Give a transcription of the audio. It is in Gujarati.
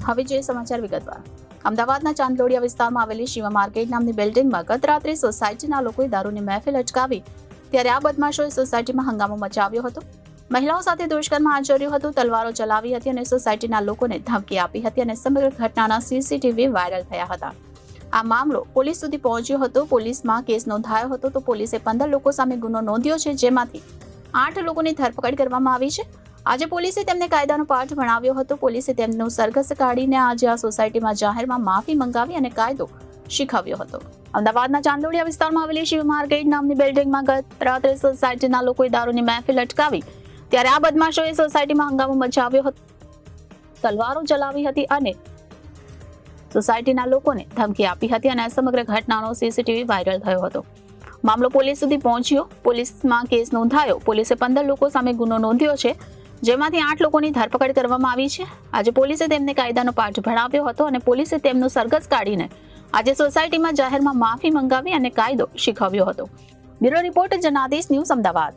હવે જોઈએ સમાચાર વિગતવાર. અમદાવાદના ચાંદલોડિયા વિસ્તારમાં આવેલી શિવા માર્કેટ નામની બિલ્ડિંગમાં ગત રાત્રે સોસાયટીના લોકોએ દારૂની મહેફિલ અટકાવી ત્યારે આ બદમાશોએ સોસાયટીમાં હંગામો મચાવ્યો હતો. મહિલાઓ સાથે દુષ્કર્મ આચર્યું હતું, તલવારો ચલાવી હતી અને સોસાયટીના લોકોને ધમકી આપી હતી અને સમગ્ર ઘટનાના સીસીટીવી વાયરલ થયા હતા. આ મામલો પોલીસ સુધી પહોંચ્યો હતો. પોલીસમાં કેસ નોંધાયો હતો તો પોલીસે 15 લોકો સામે ગુનો નોંધ્યો છે, જેમાંથી 8 લોકોની ધરપકડ કરવામાં આવી છે. આજે પોલીસે તેમને કાયદાનો પાઠ ભણાવ્યો હતો. પોલીસે તેમનું સરઘસ કાઢીને આજે આ સોસાયટીમાં જાહેરમાં માફી મંગાવી અને કાયદો શીખવ્યો હતો. અમદાવાદના ચાંદલોડિયા વિસ્તારમાં આવેલી શિવ માર્કેટ નામની બિલ્ડિંગમાં ગત રાત્રે સોસાયટીના લોકોએ દારૂની મહેફિલ અટકાવી ત્યારે આ બદમાશોએ સોસાયટીમાં હંગામો મચાવ્યો હતો, તલવારો ચલાવી હતી અને સોસાયટીના લોકોને ધમકી આપી હતી અને સમગ્ર ઘટનાનો સીસીટીવી વાયરલ થયો હતો. મામલો પોલીસ સુધી પહોંચ્યો. પોલીસમાં કેસ નોંધાયો. પોલીસે 15 લોકો સામે ગુનો નોંધ્યો છે, જેમાંથી 8 લોકોની ધરપકડ કરવામાં આવી છે. આજે પોલીસે તેમને કાયદાનો પાઠ ભણાવ્યો હતો અને પોલીસે તેમનું સરઘસ કાઢીને આજે સોસાયટીમાં જાહેરમાં માફી મંગાવી અને કાયદો શીખવ્યો હતો. Bureau report Janadesh news Ahmedabad.